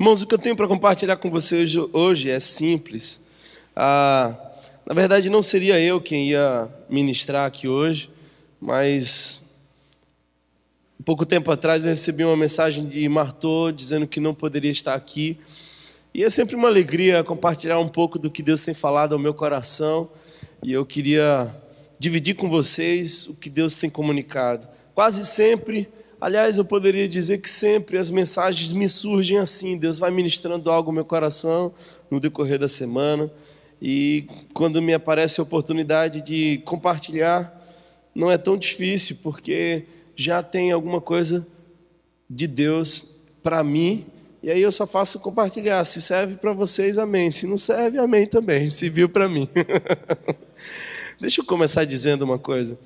Irmãos, o que eu tenho para compartilhar com vocês hoje é simples. Na verdade, não seria eu quem ia ministrar aqui hoje, mas pouco tempo atrás eu recebi uma mensagem de Martô dizendo que não poderia estar aqui. E é sempre uma alegria compartilhar um pouco do que Deus tem falado ao meu coração. E eu queria dividir com vocês o que Deus tem comunicado. Quase sempre, aliás, eu poderia dizer que sempre as mensagens me surgem assim. Deus vai ministrando algo ao meu coração no decorrer da semana. E quando me aparece a oportunidade de compartilhar, não é tão difícil, porque já tem alguma coisa de Deus para mim. E aí eu só faço compartilhar. Se serve para vocês, amém. Se não serve, amém também. Se viu para mim. Deixa eu começar dizendo uma coisa.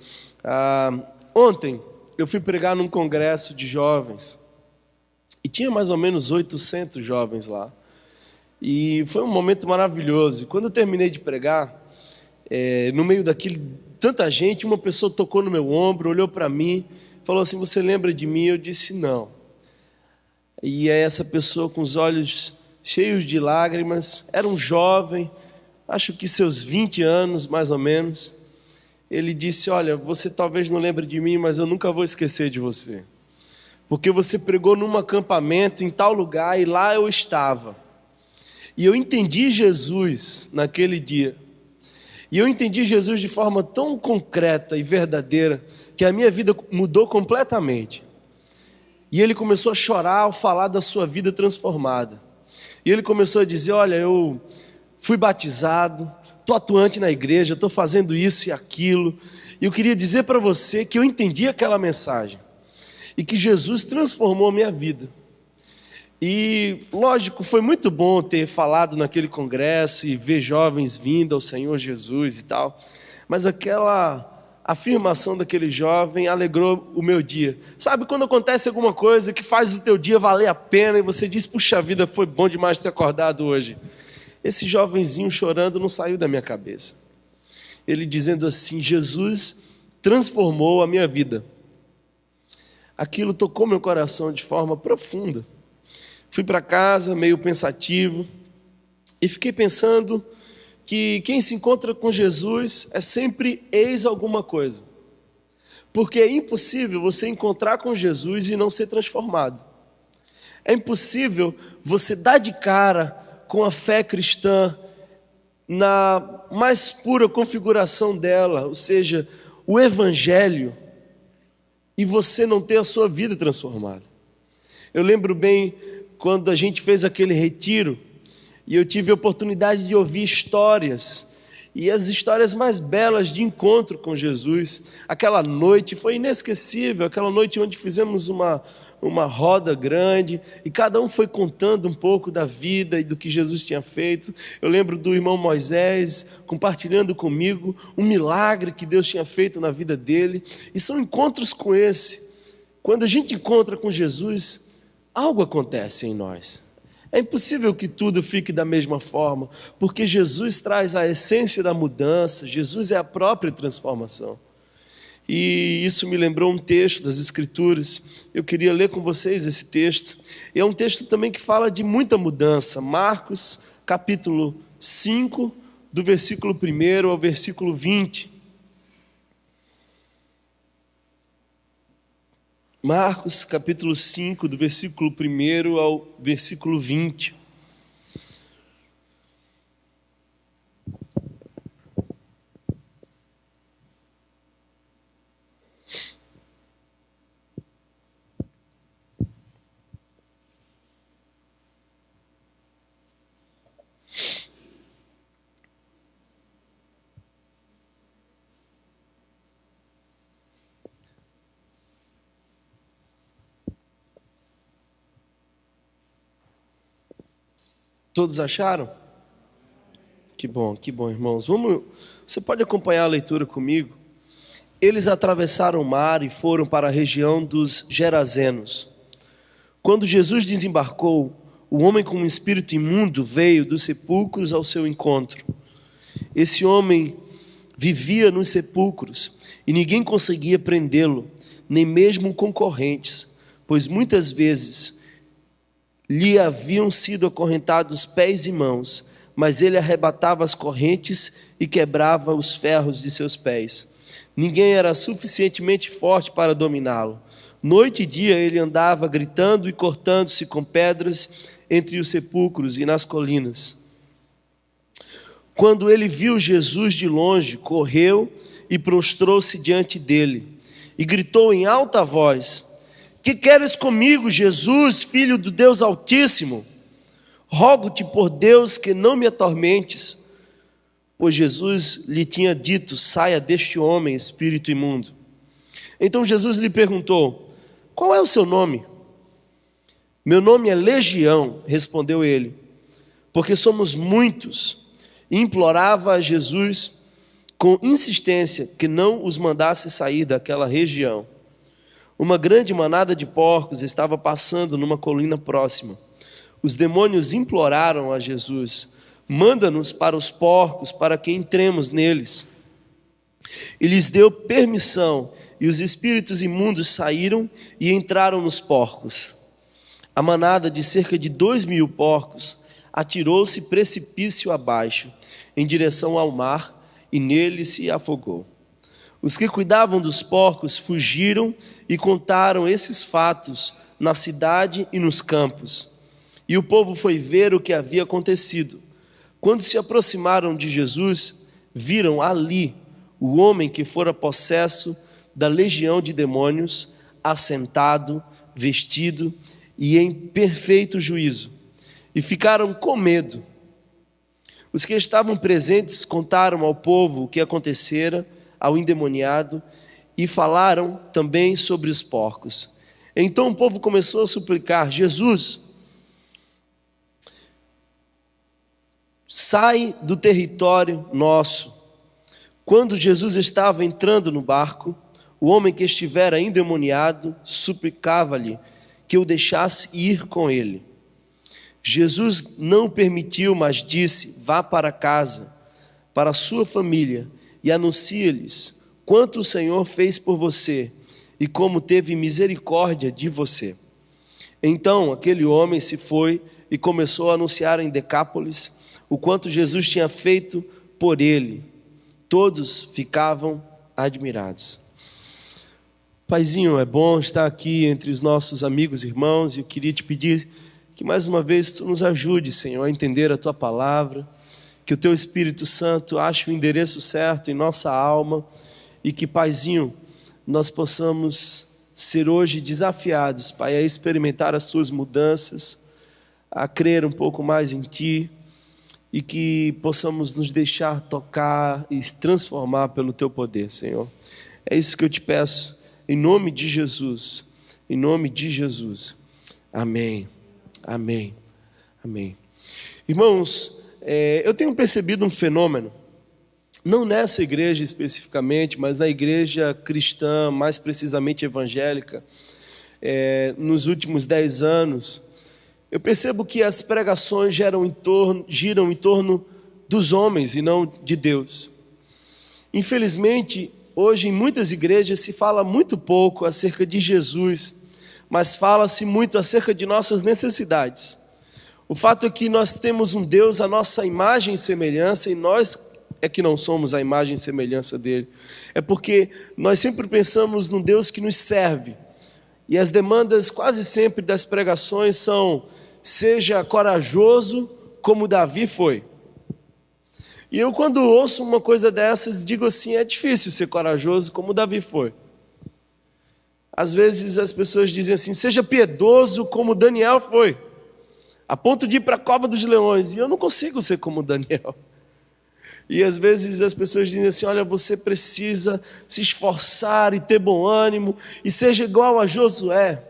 Ontem eu fui pregar num congresso de jovens. E tinha mais ou menos 800 jovens lá. E foi um momento maravilhoso. E quando eu terminei de pregar, no meio daquele tanta gente, uma pessoa tocou no meu ombro, olhou para mim, falou assim: você lembra de mim? Eu disse não. E aí essa pessoa, com os olhos cheios de lágrimas, era um jovem, acho que seus 20 anos mais ou menos. Ele disse: olha, você talvez não lembre de mim, mas eu nunca vou esquecer de você, porque você pregou num acampamento em tal lugar e lá eu estava. E eu entendi Jesus naquele dia. E eu entendi Jesus de forma tão concreta e verdadeira que a minha vida mudou completamente. E ele começou a chorar ao falar da sua vida transformada. E ele começou a dizer: olha, eu fui batizado, estou atuante na igreja, estou fazendo isso e aquilo. E eu queria dizer para você que eu entendi aquela mensagem. E que Jesus transformou a minha vida. E, lógico, foi muito bom ter falado naquele congresso e ver jovens vindo ao Senhor Jesus e tal. Mas aquela afirmação daquele jovem alegrou o meu dia. Sabe quando acontece alguma coisa que faz o teu dia valer a pena e você diz: puxa vida, foi bom demais ter acordado hoje. Esse jovenzinho chorando não saiu da minha cabeça. Ele dizendo assim: Jesus transformou a minha vida. Aquilo tocou meu coração de forma profunda. Fui para casa meio pensativo e fiquei pensando que quem se encontra com Jesus é sempre ex alguma coisa. Porque é impossível você encontrar com Jesus e não ser transformado. É impossível você dar de cara com a fé cristã na mais pura configuração dela, ou seja, o Evangelho, e você não ter a sua vida transformada. Eu lembro bem quando a gente fez aquele retiro, e eu tive a oportunidade de ouvir histórias, e as histórias mais belas de encontro com Jesus. Aquela noite foi inesquecível, aquela noite onde fizemos uma roda grande, e cada um foi contando um pouco da vida e do que Jesus tinha feito. Eu lembro do irmão Moisés compartilhando comigo um milagre que Deus tinha feito na vida dele, e são encontros com esse. Quando a gente encontra com Jesus, algo acontece em nós. É impossível que tudo fique da mesma forma, porque Jesus traz a essência da mudança, Jesus é a própria transformação. E isso me lembrou um texto das Escrituras. Eu queria ler com vocês esse texto. E é um texto também que fala de muita mudança. Marcos, capítulo 5, do versículo 1 ao versículo 20. Marcos, capítulo 5, do versículo 1 ao versículo 20. Todos acharam? Que bom, irmãos. Você pode acompanhar a leitura comigo? Eles atravessaram o mar e foram para a região dos Gerazenos. Quando Jesus desembarcou, o homem com um espírito imundo veio dos sepulcros ao seu encontro. Esse homem vivia nos sepulcros e ninguém conseguia prendê-lo, nem mesmo concorrentes, pois muitas vezes lhe haviam sido acorrentados pés e mãos, mas ele arrebatava as correntes e quebrava os ferros de seus pés. Ninguém era suficientemente forte para dominá-lo. Noite e dia ele andava gritando e cortando-se com pedras entre os sepulcros e nas colinas. Quando ele viu Jesus de longe, correu e prostrou-se diante dele e gritou em alta voz: Que queres comigo, Jesus, filho do Deus Altíssimo? Rogo-te por Deus que não me atormentes. Pois Jesus lhe tinha dito: saia deste homem, espírito imundo. Então Jesus lhe perguntou: qual é o seu nome? Meu nome é Legião, respondeu ele, porque somos muitos. E implorava a Jesus com insistência que não os mandasse sair daquela região. Uma grande manada de porcos estava passando numa colina próxima. Os demônios imploraram a Jesus: manda-nos para os porcos, para que entremos neles. E lhes deu permissão, e os espíritos imundos saíram e entraram nos porcos. A manada de cerca de 2.000 porcos atirou-se precipício abaixo, em direção ao mar, e nele se afogou. Os que cuidavam dos porcos fugiram e contaram esses fatos na cidade e nos campos. E o povo foi ver o que havia acontecido. Quando se aproximaram de Jesus, viram ali o homem que fora possesso da legião de demônios, assentado, vestido e em perfeito juízo, e ficaram com medo. Os que estavam presentes contaram ao povo o que acontecera ao endemoniado e falaram também sobre os porcos. Então o povo começou a suplicar: Jesus, sai do território nosso. Quando Jesus estava entrando no barco, o homem que estivera endemoniado suplicava-lhe que o deixasse ir com ele. Jesus não permitiu, mas disse: vá para casa, para a sua família, e anuncie-lhes quanto o Senhor fez por você e como teve misericórdia de você. Então aquele homem se foi e começou a anunciar em Decápolis o quanto Jesus tinha feito por ele. Todos ficavam admirados. Paizinho, é bom estar aqui entre os nossos amigos e irmãos, e eu queria te pedir que mais uma vez tu nos ajude, Senhor, a entender a tua palavra, que o teu Espírito Santo ache o endereço certo em nossa alma, e que, Paizinho, nós possamos ser hoje desafiados, Pai, a experimentar as tuas mudanças, a crer um pouco mais em ti, e que possamos nos deixar tocar e transformar pelo teu poder, Senhor. É isso que eu te peço, em nome de Jesus, em nome de Jesus. Amém, amém, amém. Irmãos, eu tenho percebido um fenômeno, não nessa igreja especificamente, mas na igreja cristã, mais precisamente evangélica, nos últimos 10 anos, eu percebo que as pregações giram em torno dos homens e não de Deus. Infelizmente, hoje em muitas igrejas se fala muito pouco acerca de Jesus, mas fala-se muito acerca de nossas necessidades. O fato é que nós temos um Deus à nossa imagem e semelhança, e nós é que não somos a imagem e semelhança dele. É porque nós sempre pensamos num Deus que nos serve. E as demandas quase sempre das pregações são: seja corajoso como Davi foi. E eu, quando ouço uma coisa dessas, digo assim: é difícil ser corajoso como Davi foi. Às vezes as pessoas dizem assim: seja piedoso como Daniel foi, a ponto de ir para a cova dos leões. E eu não consigo ser como Daniel. E às vezes as pessoas dizem assim: olha, você precisa se esforçar e ter bom ânimo, e seja igual a Josué.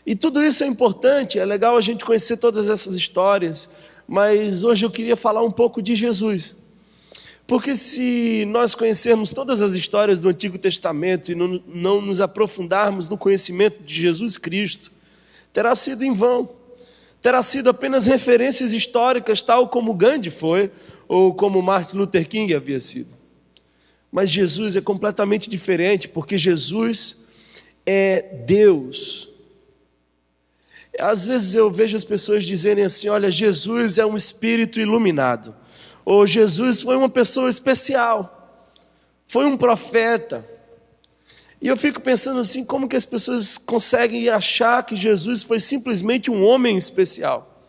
E tudo isso é importante, é legal a gente conhecer todas essas histórias, mas hoje eu queria falar um pouco de Jesus. Porque se nós conhecermos todas as histórias do Antigo Testamento e não nos aprofundarmos no conhecimento de Jesus Cristo, terá sido em vão. Terá sido apenas referências históricas, tal como Gandhi foi, ou como Martin Luther King havia sido. Mas Jesus é completamente diferente, porque Jesus é Deus. Às vezes eu vejo as pessoas dizerem assim: olha, Jesus é um espírito iluminado, ou Jesus foi uma pessoa especial, foi um profeta. E eu fico pensando assim, como que as pessoas conseguem achar que Jesus foi simplesmente um homem especial?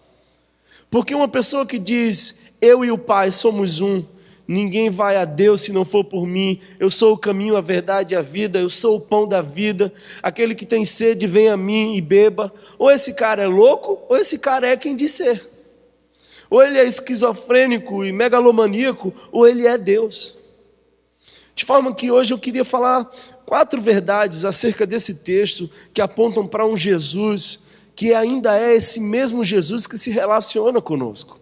Porque uma pessoa que diz: eu e o Pai somos um, ninguém vai a Deus se não for por mim, eu sou o caminho, a verdade e a vida, eu sou o pão da vida, aquele que tem sede vem a mim e beba. Ou esse cara é louco, ou esse cara é quem diz ser. Ou ele é esquizofrênico e megalomaníaco, ou ele é Deus. De forma que hoje eu queria falar 4 verdades acerca desse texto que apontam para um Jesus que ainda é esse mesmo Jesus que se relaciona conosco.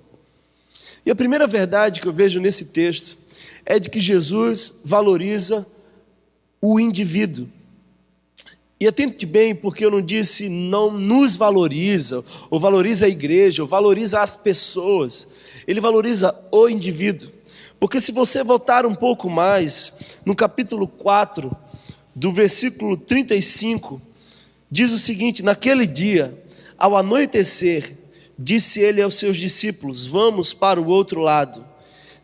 E a primeira verdade que eu vejo nesse texto é de que Jesus valoriza o indivíduo. E atente bem, porque eu não disse não nos valoriza, ou valoriza a igreja, ou valoriza as pessoas. Ele valoriza o indivíduo. Porque se você voltar um pouco mais, no capítulo 4, do versículo 35, diz o seguinte: naquele dia, ao anoitecer, disse ele aos seus discípulos: vamos para o outro lado.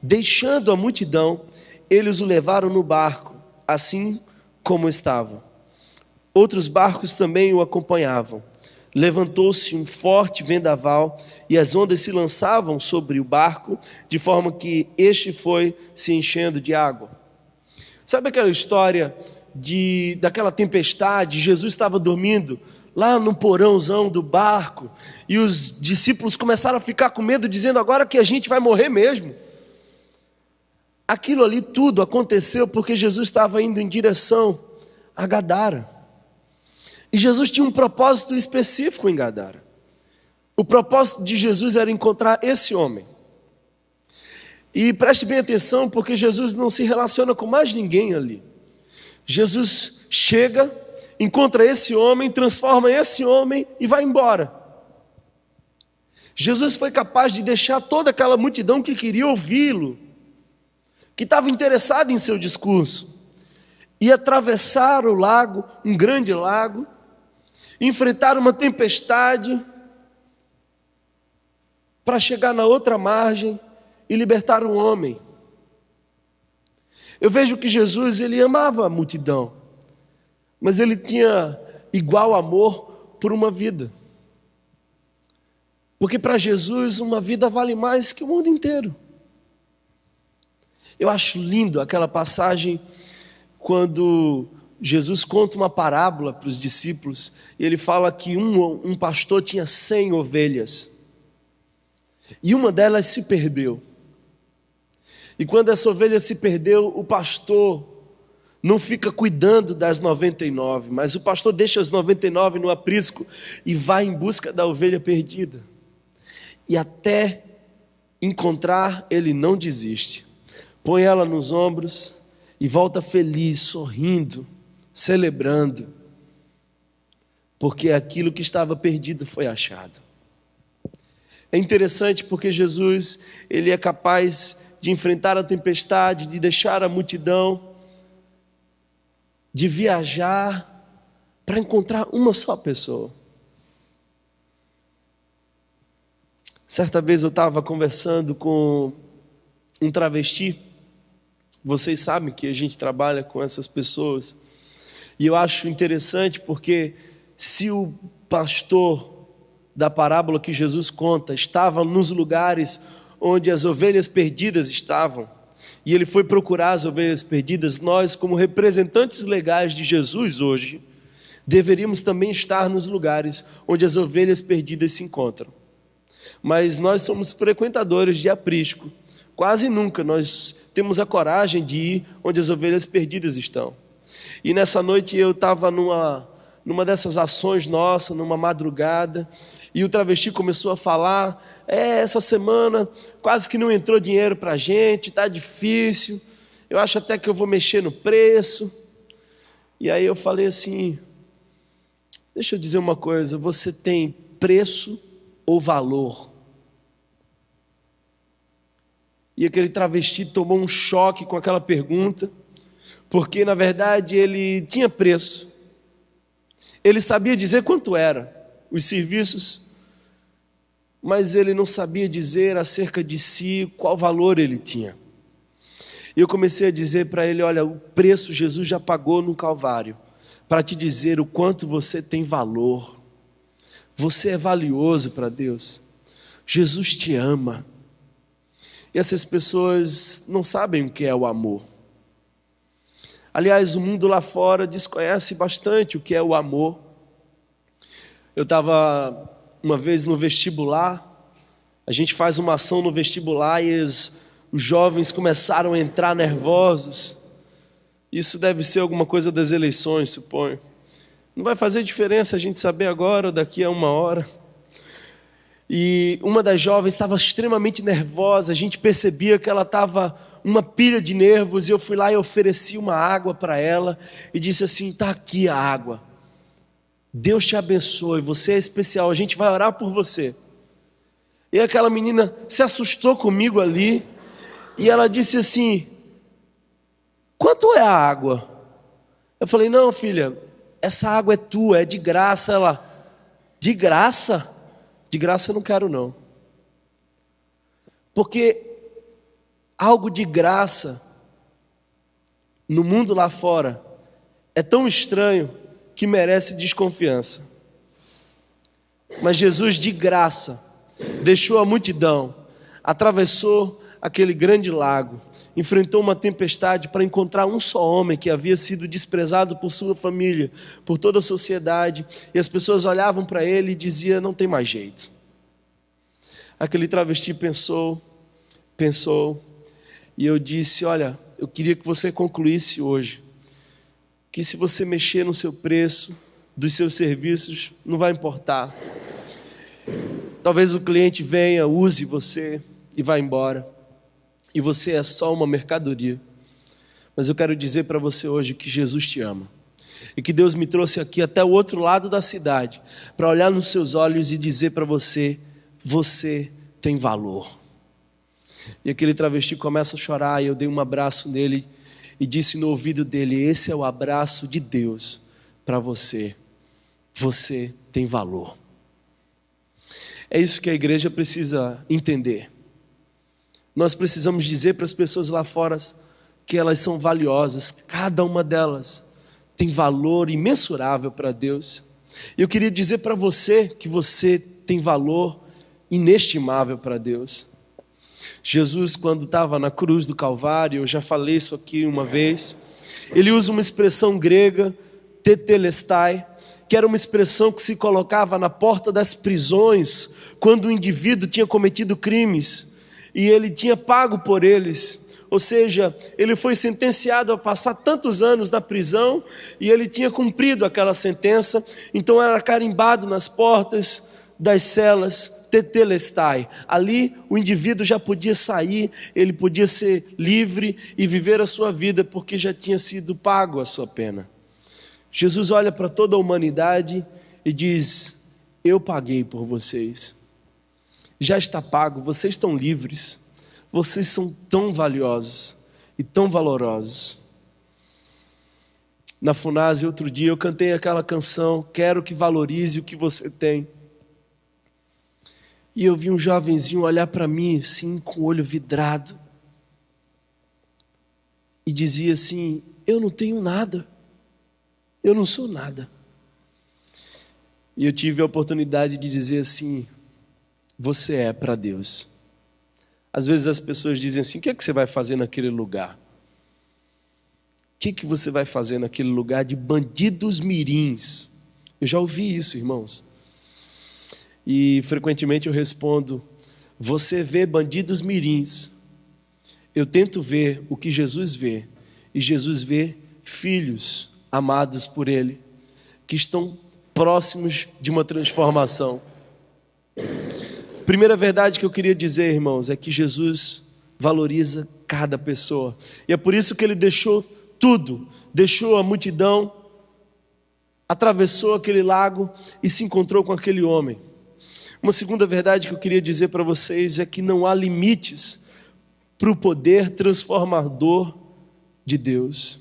Deixando a multidão, eles o levaram no barco, assim como estava. Outros barcos também o acompanhavam. Levantou-se um forte vendaval e as ondas se lançavam sobre o barco, de forma que este foi se enchendo de água. Sabe aquela história daquela tempestade? Jesus estava dormindo lá no porãozão do barco, e os discípulos começaram a ficar com medo, dizendo: agora que a gente vai morrer mesmo. Aquilo ali tudo aconteceu porque Jesus estava indo em direção a Gadara. E Jesus tinha um propósito específico em Gadara. O propósito de Jesus era encontrar esse homem. E preste bem atenção, porque Jesus não se relaciona com mais ninguém ali. Jesus chega, encontra esse homem, transforma esse homem e vai embora. Jesus foi capaz de deixar toda aquela multidão que queria ouvi-lo, que estava interessada em seu discurso, e atravessar o lago, um grande lago, enfrentar uma tempestade, para chegar na outra margem e libertar um homem. Eu vejo que Jesus, ele amava a multidão, mas ele tinha igual amor por uma vida. Porque para Jesus uma vida vale mais que o mundo inteiro. Eu acho lindo aquela passagem quando Jesus conta uma parábola para os discípulos, e ele fala que um pastor tinha 100 ovelhas, e uma delas se perdeu. E quando essa ovelha se perdeu, o pastor não fica cuidando das 99, mas o pastor deixa as 99 no aprisco e vai em busca da ovelha perdida. E até encontrar, ele não desiste. Põe ela nos ombros e volta feliz, sorrindo, celebrando, porque aquilo que estava perdido foi achado. É interessante porque Jesus, ele é capaz de enfrentar a tempestade, de deixar a multidão, de viajar para encontrar uma só pessoa. Certa vez eu estava conversando com um travesti. Vocês sabem que a gente trabalha com essas pessoas. E eu acho interessante porque se o pastor da parábola que Jesus conta estava nos lugares onde as ovelhas perdidas estavam, e ele foi procurar as ovelhas perdidas, nós, como representantes legais de Jesus hoje, deveríamos também estar nos lugares onde as ovelhas perdidas se encontram. Mas nós somos frequentadores de aprisco. Quase nunca nós temos a coragem de ir onde as ovelhas perdidas estão. E nessa noite eu estava numa dessas ações nossas, numa madrugada, e o travesti começou a falar: essa semana quase que não entrou dinheiro para a gente, está difícil, eu acho até que eu vou mexer no preço. E aí eu falei assim: deixa eu dizer uma coisa, você tem preço ou valor? E aquele travesti tomou um choque com aquela pergunta, porque na verdade ele tinha preço, ele sabia dizer quanto era, os serviços, mas ele não sabia dizer acerca de si qual valor ele tinha. E eu comecei a dizer para ele: olha, o preço Jesus já pagou no Calvário, para te dizer o quanto você tem valor. Você é valioso para Deus. Jesus te ama. E essas pessoas não sabem o que é o amor. Aliás, o mundo lá fora desconhece bastante o que é o amor. Eu estava uma vez no vestibular, a gente faz uma ação no vestibular e os jovens começaram a entrar nervosos. Isso deve ser alguma coisa das eleições, suponho. Não vai fazer diferença a gente saber agora ou daqui a uma hora. E uma das jovens estava extremamente nervosa, a gente percebia que ela estava uma pilha de nervos, e eu fui lá e ofereci uma água para ela, e disse assim: está aqui a água, Deus te abençoe, você é especial, a gente vai orar por você. E aquela menina se assustou comigo ali, e ela disse assim: quanto é a água? Eu falei: não, filha, essa água é tua, é de graça. Ela: de graça? De graça eu não quero não. Porque algo de graça no mundo lá fora é tão estranho que merece desconfiança. Mas Jesus de graça deixou a multidão, atravessou aquele grande lago, enfrentou uma tempestade para encontrar um só homem que havia sido desprezado por sua família, por toda a sociedade, e as pessoas olhavam para ele e diziam: não tem mais jeito. Aquele travesti pensou, e eu disse: olha, eu queria que você concluísse hoje, que se você mexer no seu preço, dos seus serviços, não vai importar. Talvez o cliente venha, use você e vá embora, e você é só uma mercadoria. Mas eu quero dizer para você hoje que Jesus te ama, e que Deus me trouxe aqui até o outro lado da cidade, para olhar nos seus olhos e dizer para você: você tem valor. E aquele travesti começa a chorar, e eu dei um abraço nele, e disse no ouvido dele: esse é o abraço de Deus para você, você tem valor. É isso que a igreja precisa entender. Nós precisamos dizer para as pessoas lá fora que elas são valiosas, cada uma delas tem valor imensurável para Deus. E eu queria dizer para você que você tem valor inestimável para Deus. Jesus, quando estava na cruz do Calvário, eu já falei isso aqui uma vez, ele usa uma expressão grega, tetelestai, que era uma expressão que se colocava na porta das prisões, quando o indivíduo tinha cometido crimes, e ele tinha pago por eles. Ou seja, ele foi sentenciado a passar tantos anos na prisão, e ele tinha cumprido aquela sentença, então era carimbado nas portas das celas, tetelestai. Ali o indivíduo já podia sair, ele podia ser livre e viver a sua vida, porque já tinha sido pago a sua pena. Jesus olha para toda a humanidade e diz: eu paguei por vocês, já está pago, vocês estão livres, vocês são tão valiosos e tão valorosos. Na Funase, outro dia, eu cantei aquela canção: quero que valorize o que você tem. E eu vi um jovenzinho olhar para mim assim, com o olho vidrado, e dizia assim: eu não tenho nada, eu não sou nada. E eu tive a oportunidade de dizer assim: você é para Deus. Às vezes as pessoas dizem assim: o que é que você vai fazer naquele lugar? O que é que você vai fazer naquele lugar de bandidos mirins? Eu já ouvi isso, irmãos. E frequentemente eu respondo: você vê bandidos mirins, eu tento ver o que Jesus vê, e Jesus vê filhos amados por Ele, que estão próximos de uma transformação. Primeira verdade que eu queria dizer, irmãos, é que Jesus valoriza cada pessoa, e é por isso que Ele deixou tudo, deixou a multidão, atravessou aquele lago e se encontrou com aquele homem. Uma segunda verdade que eu queria dizer para vocês é que não há limites para o poder transformador de Deus.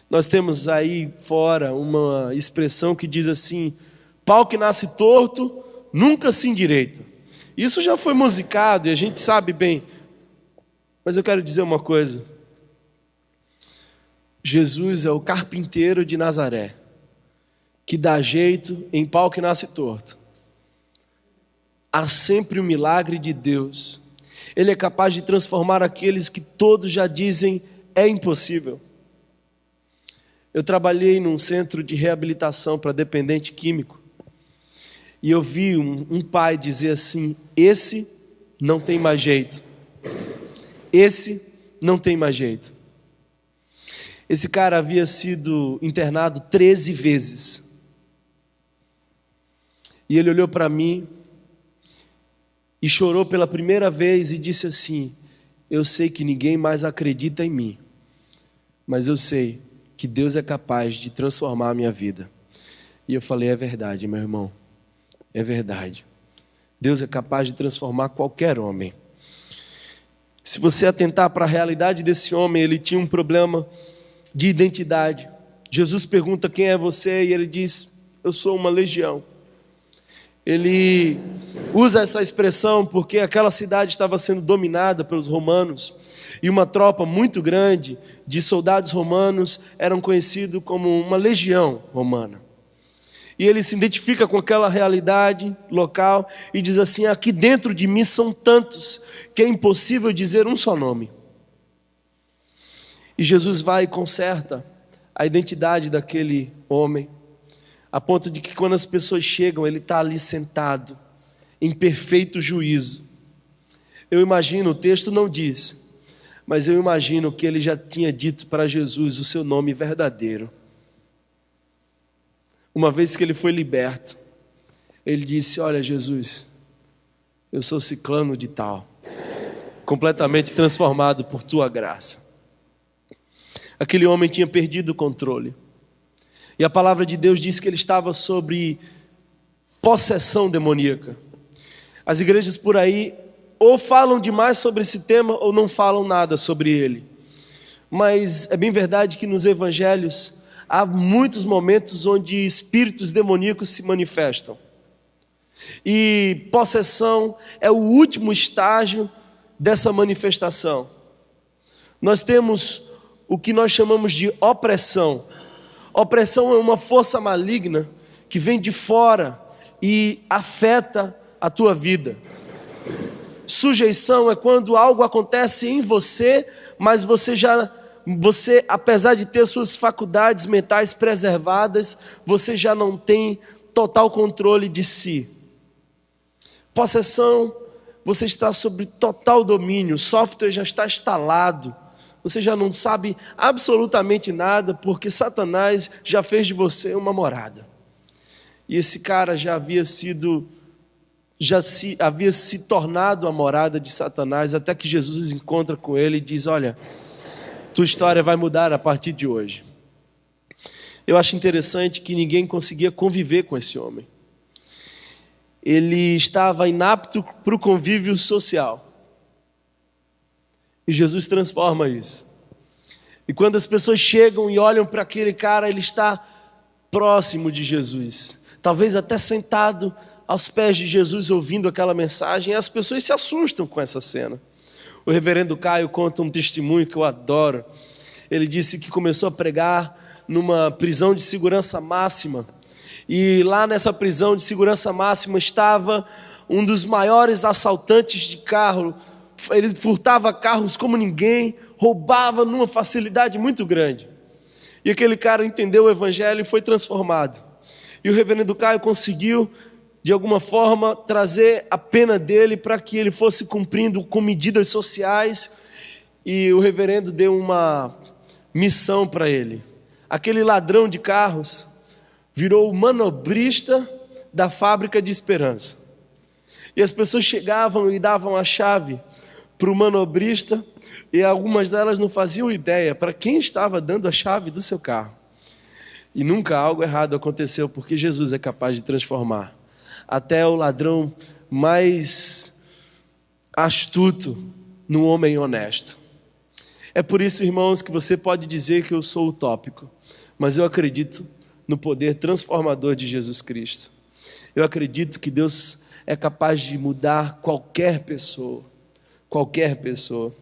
Nós temos aí fora uma expressão que diz assim: Pau que nasce torto, nunca se endireita. Isso já foi musicado e a gente sabe bem. Mas eu quero dizer uma coisa. Jesus é o carpinteiro de Nazaré, que dá jeito em pau que nasce torto. Há sempre o milagre de Deus. Ele é capaz de transformar aqueles que todos já dizem é impossível. Eu trabalhei num centro de reabilitação para dependente químico. E eu vi um pai dizer assim: esse não tem mais jeito. Esse não tem mais jeito. Esse cara havia sido internado 13 vezes. E ele olhou para mim e chorou pela primeira vez e disse assim: eu sei que ninguém mais acredita em mim, mas eu sei que Deus é capaz de transformar a minha vida. E eu falei: é verdade, meu irmão, é verdade. Deus é capaz de transformar qualquer homem. Se você atentar para a realidade desse homem, ele tinha um problema de identidade. Jesus pergunta: quem é você? E ele diz: eu sou uma legião. Ele usa essa expressão porque aquela cidade estava sendo dominada pelos romanos e uma tropa muito grande de soldados romanos eram conhecidos como uma legião romana. E ele se identifica com aquela realidade local e diz assim: aqui dentro de mim são tantos que é impossível dizer um só nome. E Jesus vai e conserta a identidade daquele homem, a ponto de que quando as pessoas chegam, ele está ali sentado, em perfeito juízo. Eu imagino, o texto não diz, mas eu imagino que ele já tinha dito para Jesus o seu nome verdadeiro. Uma vez que ele foi liberto, ele disse: olha, Jesus, eu sou ciclano de tal, completamente transformado por tua graça. Aquele homem tinha perdido o controle. E a palavra de Deus diz que ele estava sobre possessão demoníaca. As igrejas por aí ou falam demais sobre esse tema ou não falam nada sobre ele. Mas é bem verdade que nos evangelhos há muitos momentos onde espíritos demoníacos se manifestam. E possessão é o último estágio dessa manifestação. Nós temos o que nós chamamos de opressão. Opressão é uma força maligna que vem de fora e afeta a tua vida. Sujeição é quando algo acontece em você, mas você, apesar de ter suas faculdades mentais preservadas, você já não tem total controle de si. Possessão, você está sob total domínio, o software já está instalado. Você já não sabe absolutamente nada, porque Satanás já fez de você uma morada. E esse cara já havia se tornado a morada de Satanás, até que Jesus encontra com ele e diz: olha, tua história vai mudar a partir de hoje. Eu acho interessante que ninguém conseguia conviver com esse homem. Ele estava inapto para o convívio social. E Jesus transforma isso. E quando as pessoas chegam e olham para aquele cara, ele está próximo de Jesus. Talvez até sentado aos pés de Jesus, ouvindo aquela mensagem. E as pessoas se assustam com essa cena. O reverendo Caio conta um testemunho que eu adoro. Ele disse que começou a pregar numa prisão de segurança máxima. E lá nessa prisão de segurança máxima estava um dos maiores assaltantes de carro. Ele furtava carros como ninguém, roubava numa facilidade muito grande. E aquele cara entendeu o evangelho e foi transformado. E o reverendo Caio conseguiu, de alguma forma, trazer a pena dele para que ele fosse cumprindo com medidas sociais. E o reverendo deu uma missão para ele. Aquele ladrão de carros virou o manobrista da fábrica de esperança. E as pessoas chegavam e davam a chave para o manobrista, e algumas delas não faziam ideia para quem estava dando a chave do seu carro. E nunca algo errado aconteceu, porque Jesus é capaz de transformar até o ladrão mais astuto num homem honesto. É por isso, irmãos, que você pode dizer que eu sou utópico, mas eu acredito no poder transformador de Jesus Cristo. Eu acredito que Deus é capaz de mudar qualquer pessoa. Qualquer pessoa.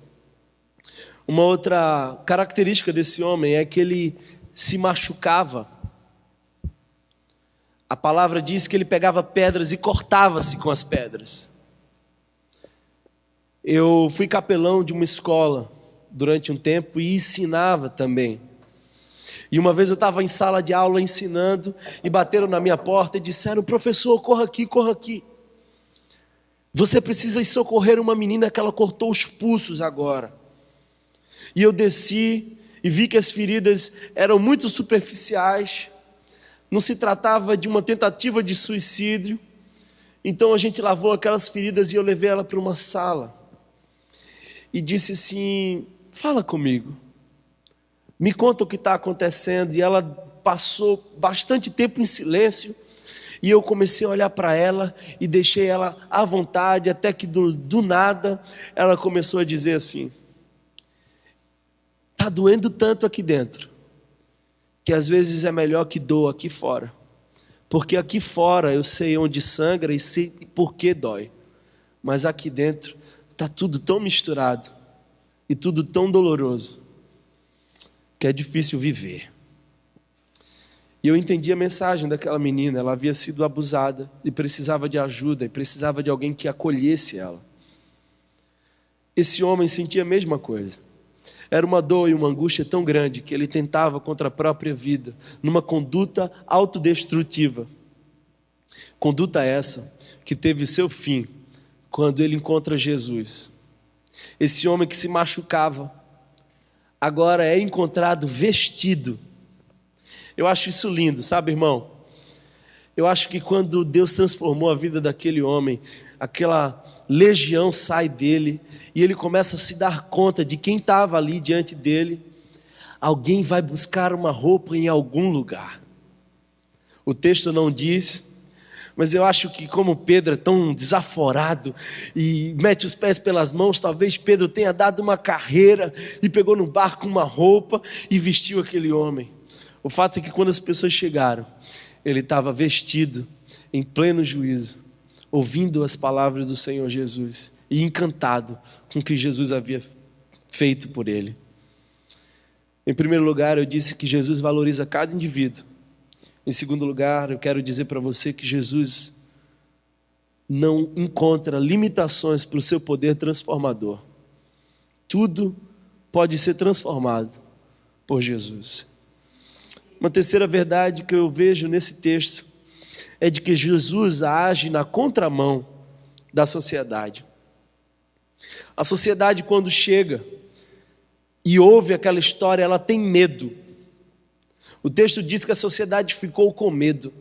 Uma outra característica desse homem é que ele se machucava. A palavra diz que ele pegava pedras e cortava-se com as pedras. Eu fui capelão de uma escola durante um tempo e ensinava também. E uma vez eu estava em sala de aula ensinando e bateram na minha porta e disseram: professor, corra aqui, corra aqui. Você precisa ir socorrer uma menina que ela cortou os pulsos agora. E eu desci e vi que as feridas eram muito superficiais. Não se tratava de uma tentativa de suicídio. Então a gente lavou aquelas feridas e eu levei ela para uma sala. E disse assim: fala comigo. Me conta o que está acontecendo. E ela passou bastante tempo em silêncio. E eu comecei a olhar para ela e deixei ela à vontade, até que do nada ela começou a dizer assim: está doendo tanto aqui dentro, que às vezes é melhor que doa aqui fora. Porque aqui fora eu sei onde sangra e sei por que dói. Mas aqui dentro está tudo tão misturado e tudo tão doloroso que é difícil viver. E eu entendi a mensagem daquela menina. Ela havia sido abusada e precisava de ajuda, e precisava de alguém que acolhesse ela. Esse homem sentia a mesma coisa. Era uma dor e uma angústia tão grande que ele tentava contra a própria vida, numa conduta autodestrutiva. Conduta essa que teve seu fim quando ele encontra Jesus. Esse homem que se machucava, agora é encontrado vestido. Eu acho isso lindo, sabe, irmão? Eu acho que quando Deus transformou a vida daquele homem, aquela legião sai dele e ele começa a se dar conta de quem estava ali diante dele. Alguém vai buscar uma roupa em algum lugar. O texto não diz, mas eu acho que como Pedro é tão desaforado e mete os pés pelas mãos, talvez Pedro tenha dado uma carreira e pegou no barco uma roupa e vestiu aquele homem. O fato é que quando as pessoas chegaram, ele estava vestido em pleno juízo, ouvindo as palavras do Senhor Jesus e encantado com o que Jesus havia feito por ele. Em primeiro lugar, eu disse que Jesus valoriza cada indivíduo. Em segundo lugar, eu quero dizer para você que Jesus não encontra limitações para o seu poder transformador. Tudo pode ser transformado por Jesus. Uma terceira verdade que eu vejo nesse texto é de que Jesus age na contramão da sociedade. A sociedade, quando chega e ouve aquela história, ela tem medo. O texto diz que a sociedade ficou com medo.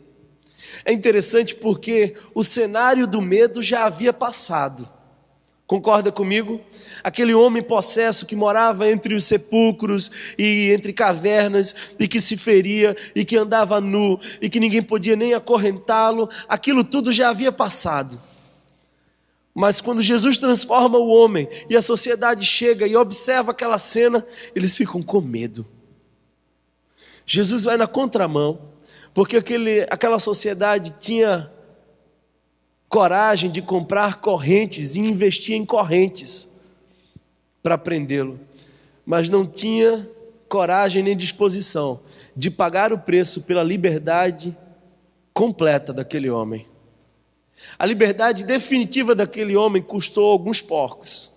É interessante porque o cenário do medo já havia passado. Concorda comigo? Aquele homem possesso que morava entre os sepulcros e entre cavernas e que se feria e que andava nu e que ninguém podia nem acorrentá-lo, aquilo tudo já havia passado. Mas quando Jesus transforma o homem e a sociedade chega e observa aquela cena, eles ficam com medo. Jesus vai na contramão, porque aquela sociedade tinha coragem de comprar correntes e investir em correntes para prendê-lo, mas não tinha coragem nem disposição de pagar o preço pela liberdade completa daquele homem. A liberdade definitiva daquele homem custou alguns porcos.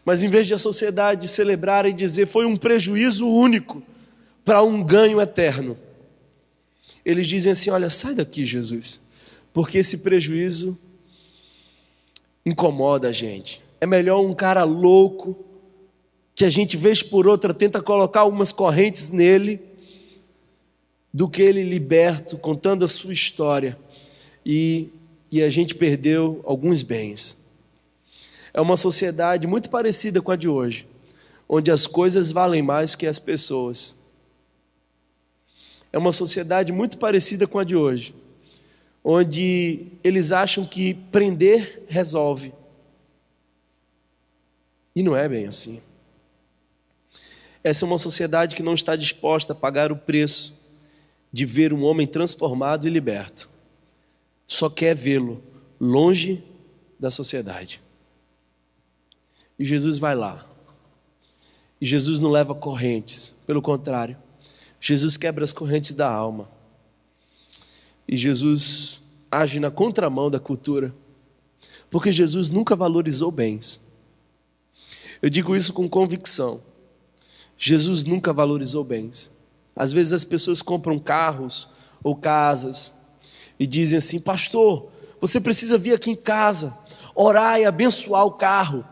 Mas em vez de a sociedade celebrar e dizer foi um prejuízo único para um ganho eterno, eles dizem assim: olha, sai daqui, Jesus, porque esse prejuízo incomoda a gente. É melhor um cara louco, que a gente vez por outra tenta colocar algumas correntes nele, do que ele liberto, contando a sua história, e a gente perdeu alguns bens. É uma sociedade muito parecida com a de hoje, onde as coisas valem mais que as pessoas. É uma sociedade muito parecida com a de hoje, onde eles acham que prender resolve. E não é bem assim. Essa é uma sociedade que não está disposta a pagar o preço de ver um homem transformado e liberto. só quer vê-lo longe da sociedade. E Jesus vai lá. E Jesus não leva correntes, pelo contrário, Jesus quebra as correntes da alma. E Jesus age na contramão da cultura, porque Jesus nunca valorizou bens. Eu digo isso com convicção. Jesus nunca valorizou bens. Às vezes as pessoas compram carros ou casas e dizem assim: pastor, você precisa vir aqui em casa, orar e abençoar o carro.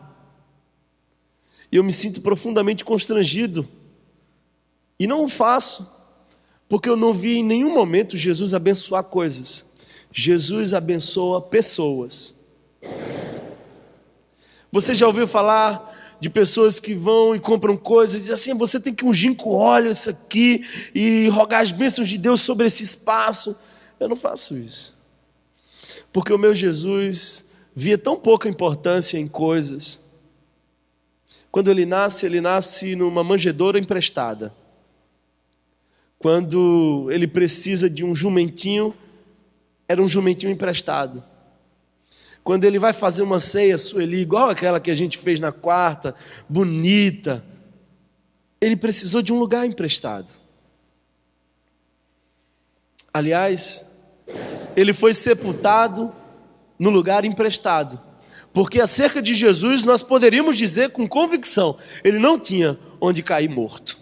E eu me sinto profundamente constrangido. E não o faço, porque eu não vi em nenhum momento Jesus abençoar coisas. Jesus abençoa pessoas. Você já ouviu falar de pessoas que vão e compram coisas e dizem assim: você tem que ungir com óleo isso aqui e rogar as bênçãos de Deus sobre esse espaço? Eu não faço isso, porque o meu Jesus via tão pouca importância em coisas. Quando ele nasce numa manjedoura emprestada. Quando ele precisa de um jumentinho, era um jumentinho emprestado. Quando ele vai fazer uma ceia, Sueli, igual aquela que a gente fez na quarta, bonita, ele precisou de um lugar emprestado. Aliás, ele foi sepultado no lugar emprestado. Porque acerca de Jesus nós poderíamos dizer com convicção: ele não tinha onde cair morto.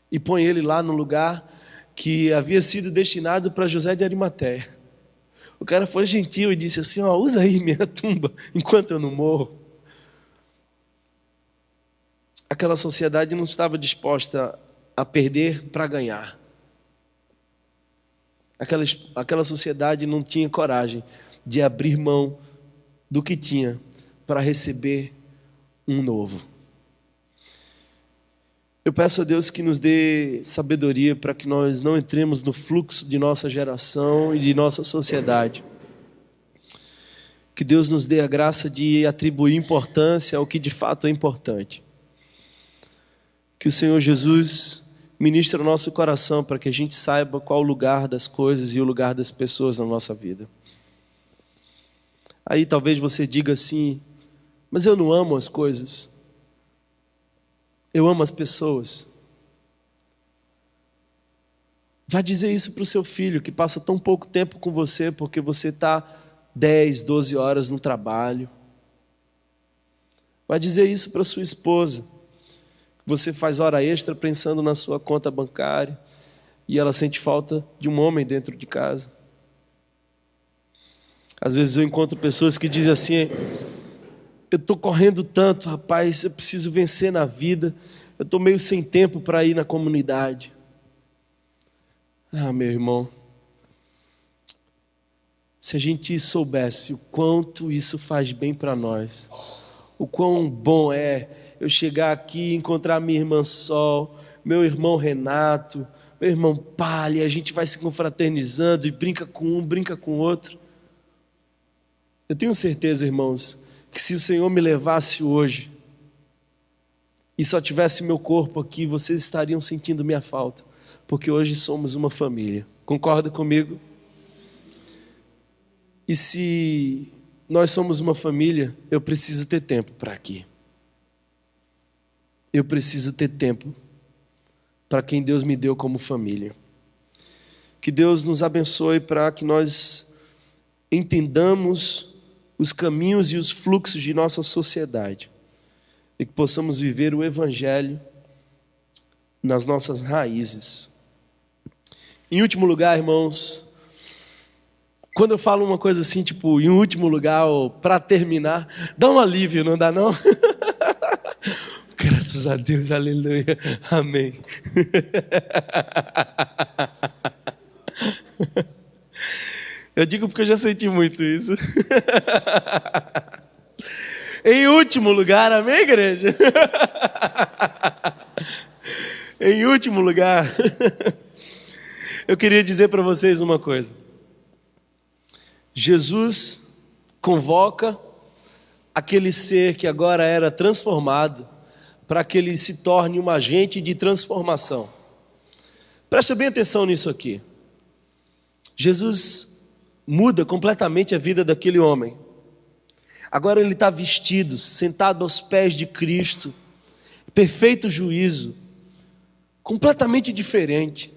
E põe ele lá no lugar que havia sido destinado para José de Arimateia. O cara foi gentil e disse assim: ó, usa aí minha tumba enquanto eu não morro. Aquela sociedade não estava disposta a perder para ganhar. Aquela sociedade não tinha coragem de abrir mão do que tinha para receber um novo. Eu peço a Deus que nos dê sabedoria para que nós não entremos no fluxo de nossa geração e de nossa sociedade. Que Deus nos dê a graça de atribuir importância ao que de fato é importante. Que o Senhor Jesus ministre o nosso coração para que a gente saiba qual o lugar das coisas e o lugar das pessoas na nossa vida. Aí talvez você diga assim: mas eu não amo as coisas. Eu amo as pessoas. Vá dizer isso para o seu filho, que passa tão pouco tempo com você, porque você está 10, 12 horas no trabalho. Vá dizer isso para sua esposa, que você faz hora extra pensando na sua conta bancária, e ela sente falta de um homem dentro de casa. Às vezes eu encontro pessoas que dizem assim: eu estou correndo tanto, rapaz, eu preciso vencer na vida, eu estou meio sem tempo para ir na comunidade. Ah, meu irmão, se a gente soubesse o quanto isso faz bem para nós, o quão bom é eu chegar aqui e encontrar minha irmã Sol, meu irmão Renato, meu irmão Palha, a gente vai se confraternizando e brinca com um, brinca com o outro. Eu tenho certeza, irmãos, que se o Senhor me levasse hoje e só tivesse meu corpo aqui, vocês estariam sentindo minha falta, porque hoje somos uma família. Concorda comigo? E se nós somos uma família, eu preciso ter tempo para aqui. Eu preciso ter tempo para quem Deus me deu como família. Que Deus nos abençoe para que nós entendamos os caminhos e os fluxos de nossa sociedade e que possamos viver o Evangelho nas nossas raízes. Em último lugar, irmãos, quando eu falo uma coisa assim, tipo, em último lugar, ou para terminar, dá um alívio, não dá não? Graças a Deus, aleluia, amém. Eu digo porque eu já senti muito isso. Em último lugar, amém, igreja? Em último lugar, eu queria dizer para vocês uma coisa. Jesus convoca aquele ser que agora era transformado para que ele se torne um agente de transformação. Presta bem atenção nisso aqui. Jesus muda completamente a vida daquele homem. Agora ele está vestido, sentado aos pés de Cristo, perfeito juízo, completamente diferente.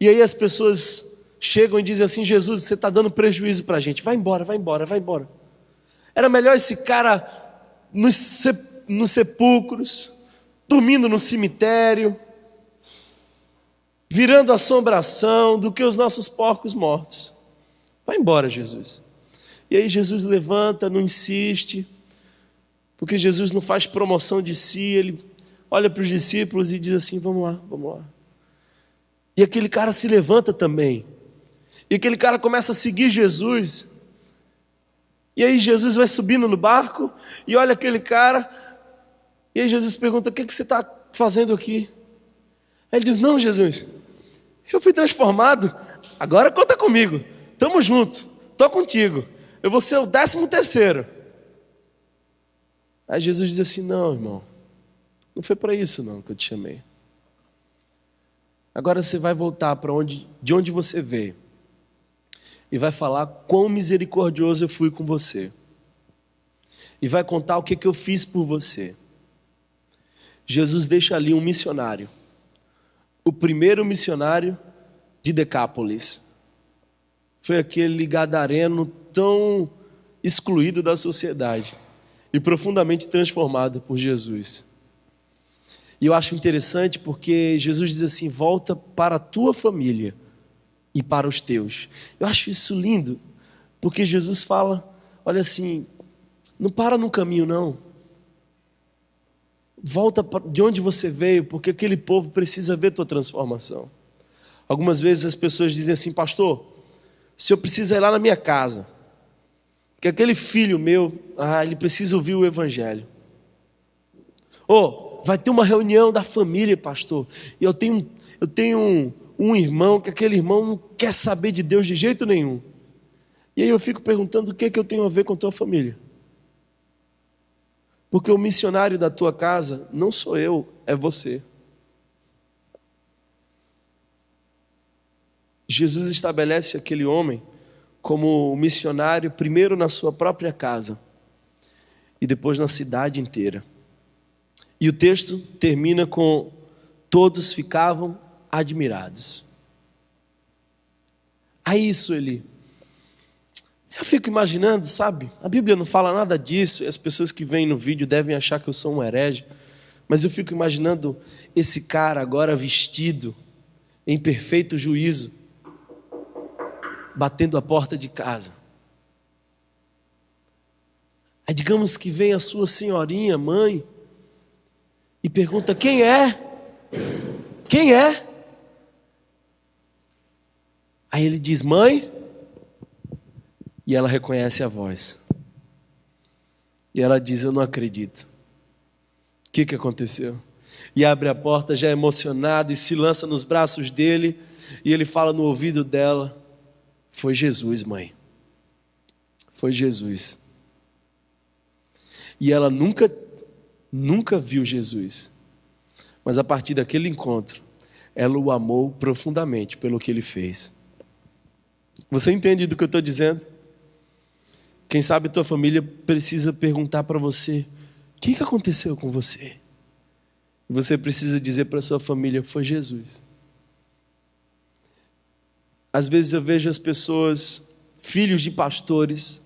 E aí as pessoas chegam e dizem assim: Jesus, você está dando prejuízo para a gente, vai embora, vai embora, vai embora. Era melhor esse cara nos sepulcros, dormindo no cemitério, virando assombração, do que os nossos porcos mortos. Vai embora, Jesus. E aí Jesus levanta, não insiste, porque Jesus não faz promoção de si, ele olha para os discípulos e diz assim: vamos lá, vamos lá. E aquele cara se levanta também, e aquele cara começa a seguir Jesus. E aí Jesus vai subindo no barco, e olha aquele cara, e aí Jesus pergunta: o que você está fazendo aqui? Aí ele diz: não, Jesus, eu fui transformado, agora conta comigo, estamos juntos, estou contigo, eu vou ser o 13º. Aí Jesus diz assim: não, irmão, não foi para isso não que eu te chamei. Agora você vai voltar de onde você veio, e vai falar quão misericordioso eu fui com você, e vai contar o que eu fiz por você. Jesus deixa ali um missionário, o primeiro missionário de Decápolis. Foi aquele gadareno tão excluído da sociedade e profundamente transformado por Jesus. E eu acho interessante porque Jesus diz assim: volta para a tua família e para os teus. Eu acho isso lindo, porque Jesus fala, olha assim, não para no caminho não. Volta de onde você veio, porque aquele povo precisa ver tua transformação. Algumas vezes as pessoas dizem assim: pastor, o senhor precisa ir lá na minha casa, porque aquele filho meu, ele precisa ouvir o evangelho. Vai ter uma reunião da família, pastor, e eu tenho um irmão, que aquele irmão não quer saber de Deus de jeito nenhum. E aí eu fico perguntando: o que eu tenho a ver com tua família? Porque o missionário da tua casa não sou eu, é você. Jesus estabelece aquele homem como missionário, primeiro na sua própria casa e depois na cidade inteira. E o texto termina com: todos ficavam admirados. Aí Sueli, eu fico imaginando, sabe? A Bíblia não fala nada disso, e as pessoas que vêm no vídeo devem achar que eu sou um herege, mas eu fico imaginando esse cara agora vestido em perfeito juízo, batendo a porta de casa. Aí digamos que vem a sua senhorinha, mãe, e pergunta: quem é? Quem é? Aí ele diz: mãe. E ela reconhece a voz. E ela diz: eu não acredito. O que aconteceu? E abre a porta já emocionada e se lança nos braços dele. E ele fala no ouvido dela: foi Jesus, mãe. Foi Jesus. E ela nunca viu Jesus. Mas a partir daquele encontro, ela o amou profundamente pelo que ele fez. Você entende do que eu estou dizendo? Quem sabe tua família precisa perguntar para você: o que aconteceu com você? E você precisa dizer para sua família: foi Jesus. Às vezes eu vejo as pessoas, filhos de pastores,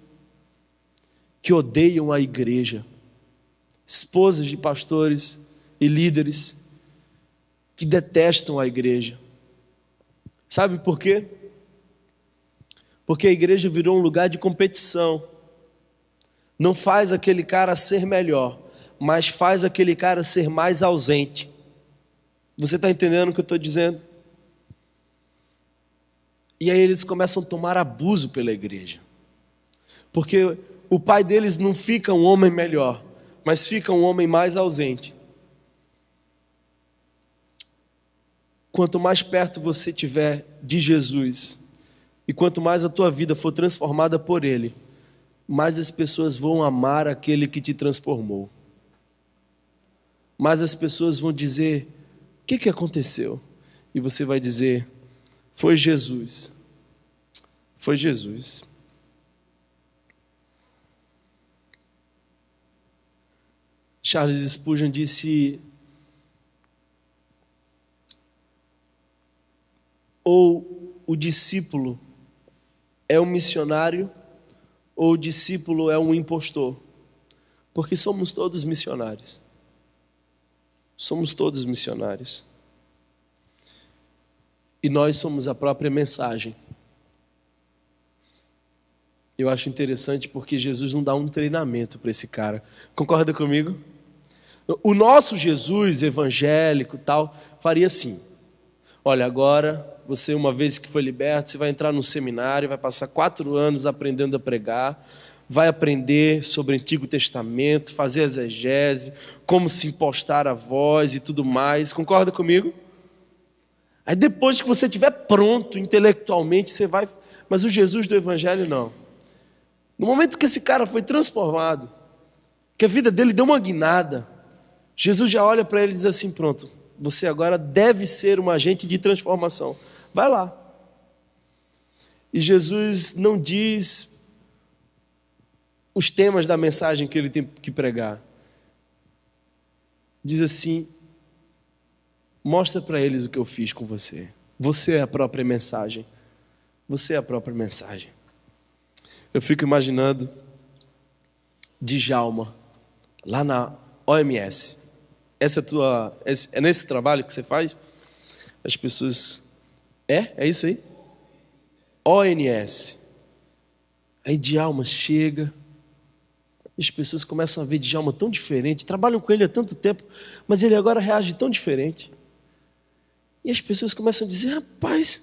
que odeiam a igreja, esposas de pastores e líderes que detestam a igreja. Sabe por quê? Porque a igreja virou um lugar de competição. Não faz aquele cara ser melhor, mas faz aquele cara ser mais ausente. Você está entendendo o que eu estou dizendo? E aí eles começam a tomar abuso pela igreja. Porque o pai deles não fica um homem melhor, mas fica um homem mais ausente. Quanto mais perto você estiver de Jesus, e quanto mais a tua vida for transformada por Ele, mais as pessoas vão amar aquele que te transformou. Mais as pessoas vão dizer: o que aconteceu? E você vai dizer: Foi Jesus. Foi Jesus. Charles Spurgeon disse: ou o discípulo é um missionário, ou o discípulo é um impostor. Porque somos todos missionários. Somos todos missionários. E nós somos a própria mensagem. Eu acho interessante porque Jesus não dá um treinamento para esse cara. Concorda comigo? O nosso Jesus evangélico e tal faria assim: olha, agora você, uma vez que foi liberto, você vai entrar no seminário, vai passar 4 anos aprendendo a pregar, vai aprender sobre o Antigo Testamento, fazer exegese, como se impostar a voz e tudo mais. Concorda comigo? Aí depois que você estiver pronto intelectualmente, você vai... Mas o Jesus do Evangelho não. No momento que esse cara foi transformado, que a vida dele deu uma guinada, Jesus já olha para ele e diz assim: pronto, você agora deve ser um agente de transformação. Vai lá. E Jesus não diz os temas da mensagem que ele tem que pregar. Diz assim: mostra para eles o que eu fiz com você. Você é a própria mensagem. Você é a própria mensagem. Eu fico imaginando Djalma, lá na OMS. É nesse trabalho que você faz? As pessoas... É isso aí? ONS. Aí Djalma chega, as pessoas começam a ver Djalma tão diferente, trabalham com ele há tanto tempo, mas ele agora reage tão diferente. E as pessoas começam a dizer: rapaz,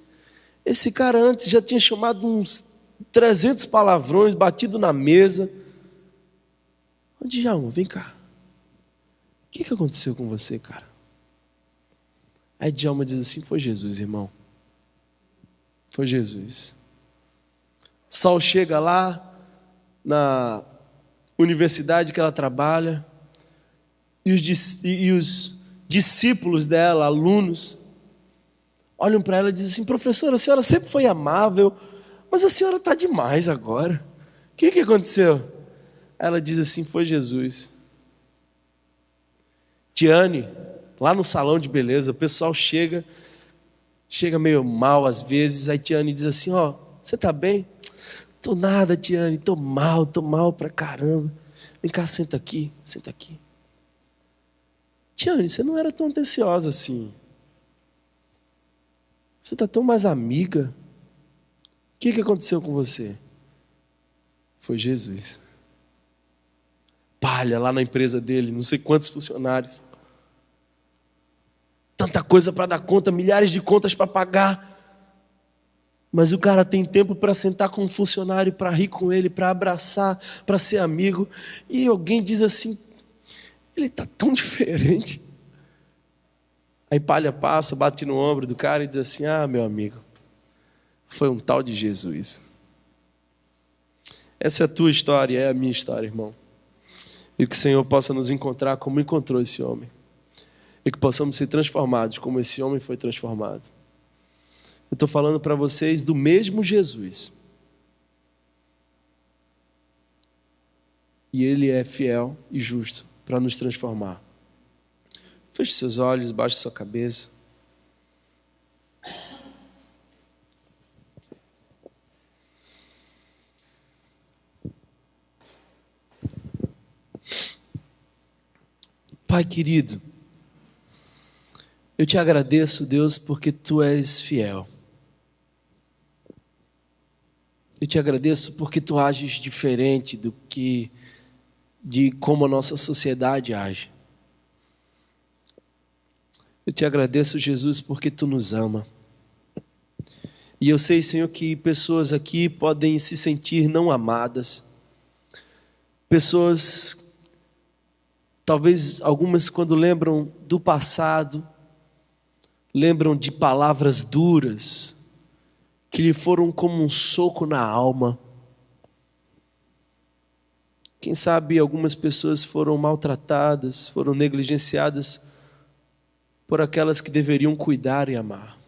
esse cara antes já tinha chamado uns 300 palavrões, batido na mesa. Djalma, vem cá. O que aconteceu com você, cara? Aí Djalma diz assim: foi Jesus, irmão. Foi Jesus. Sol chega lá na universidade que ela trabalha, e os discípulos dela, alunos, olham para ela e dizem assim: professora, a senhora sempre foi amável, mas a senhora está demais agora. O que aconteceu? Ela diz assim: foi Jesus. Tiane, lá no salão de beleza, o pessoal chega meio mal às vezes. Aí Tiane diz assim: ó, você tá bem? Tô nada, Tiane, tô mal pra caramba. Vem cá, senta aqui. Tiane, você não era tão atenciosa assim. Você tá tão mais amiga. O que aconteceu com você? Foi Jesus. Palha lá na empresa dele, não sei quantos funcionários. Tanta coisa para dar conta, milhares de contas para pagar. Mas o cara tem tempo para sentar com um funcionário, para rir com ele, para abraçar, para ser amigo. E alguém diz assim: ele está tão diferente. Aí Palha passa, bate no ombro do cara e diz assim: ah, meu amigo, foi um tal de Jesus. Essa é a tua história, é a minha história, irmão. E que o Senhor possa nos encontrar como encontrou esse homem. E que possamos ser transformados como esse homem foi transformado. Eu estou falando para vocês do mesmo Jesus. E Ele é fiel e justo para nos transformar. Feche seus olhos, baixe sua cabeça. Pai querido, eu te agradeço, Deus, porque Tu és fiel. Eu te agradeço porque Tu ages diferente de como a nossa sociedade age. Eu te agradeço, Jesus, porque Tu nos ama. E eu sei, Senhor, que pessoas aqui podem se sentir não amadas. Pessoas, talvez algumas, quando lembram do passado, lembram de palavras duras, que lhe foram como um soco na alma. Quem sabe algumas pessoas foram maltratadas, foram negligenciadas por aquelas que deveriam cuidar e amar.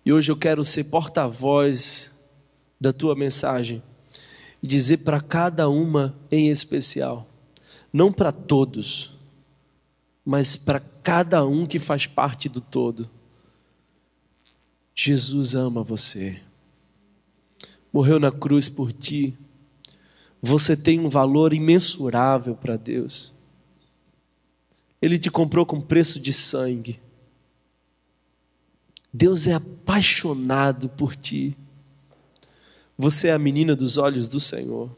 E hoje eu quero ser porta-voz da tua mensagem e dizer para cada uma em especial, não para todos, mas para cada um que faz parte do todo. Jesus ama você. Morreu na cruz por ti. Você tem um valor imensurável para Deus. Ele te comprou com preço de sangue. Deus é apaixonado por ti. Você é a menina dos olhos do Senhor.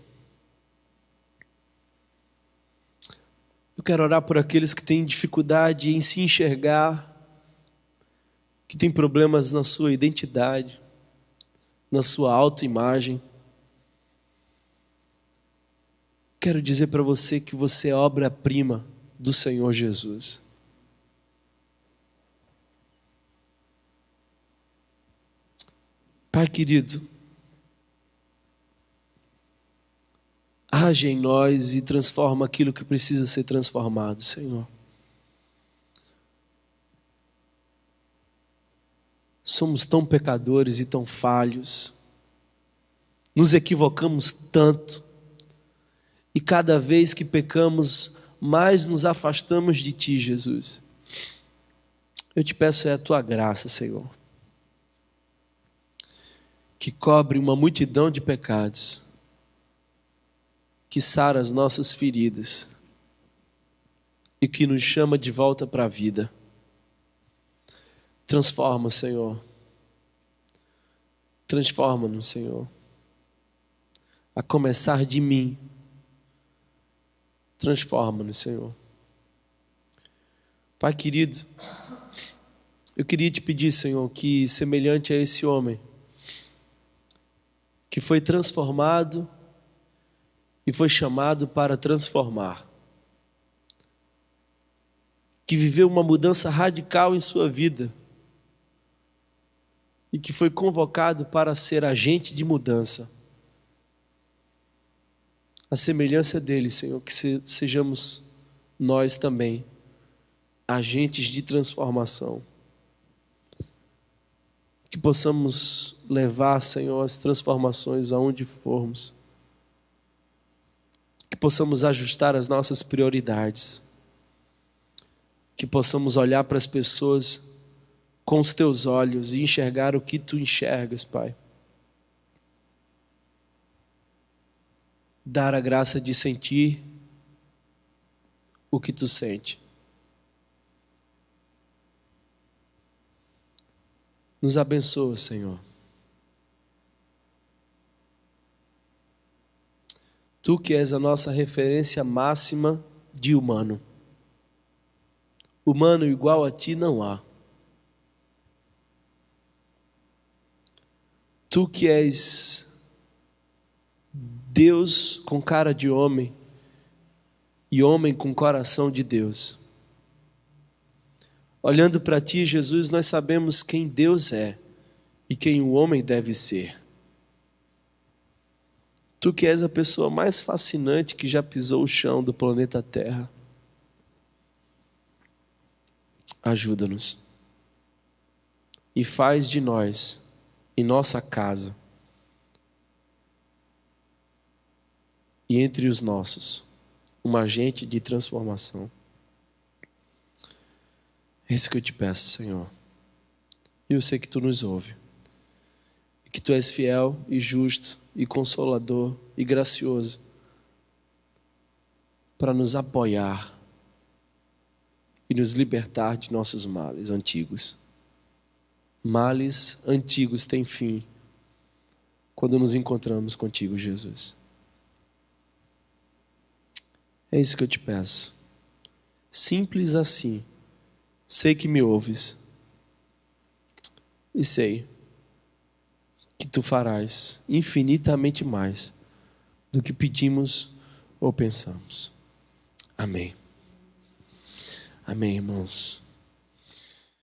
Eu quero orar por aqueles que têm dificuldade em se enxergar, que têm problemas na sua identidade, na sua autoimagem. Quero dizer para você que você é obra-prima do Senhor Jesus. Pai querido, age em nós e transforma aquilo que precisa ser transformado, Senhor. Somos tão pecadores e tão falhos. Nos equivocamos tanto. E cada vez que pecamos, mais nos afastamos de Ti, Jesus. Eu te peço a Tua graça, Senhor, que cobre uma multidão de pecados, que sara as nossas feridas e que nos chama de volta para a vida. Transforma, Senhor. Transforma-nos, Senhor. A começar de mim. Transforma-nos, Senhor. Pai querido, eu queria te pedir, Senhor, que semelhante a esse homem, que foi transformado e foi chamado para transformar, que viveu uma mudança radical em sua vida e que foi convocado para ser agente de mudança. A semelhança dele, Senhor, que sejamos nós também agentes de transformação. Que possamos levar, Senhor, as transformações aonde formos. Que possamos ajustar as nossas prioridades. Que possamos olhar para as pessoas com os teus olhos e enxergar o que tu enxergas, Pai. Dar a graça de sentir o que tu sente. Nos abençoa, Senhor. Tu que és a nossa referência máxima de humano. Humano igual a ti não há. Tu que és Deus com cara de homem e homem com coração de Deus. Olhando para ti, Jesus, nós sabemos quem Deus é e quem o homem deve ser. Tu que és a pessoa mais fascinante que já pisou o chão do planeta Terra. Ajuda-nos e faz de nós, em nossa casa e entre os nossos, um agente de transformação. É isso que eu te peço, Senhor. E eu sei que tu nos ouve. E que tu és fiel e justo e consolador e gracioso para nos apoiar e nos libertar de nossos males antigos. Males antigos têm fim quando nos encontramos contigo, Jesus. É isso que eu te peço. Simples assim. Sei que me ouves. E sei que tu farás infinitamente mais do que pedimos ou pensamos. Amém. Amém, irmãos.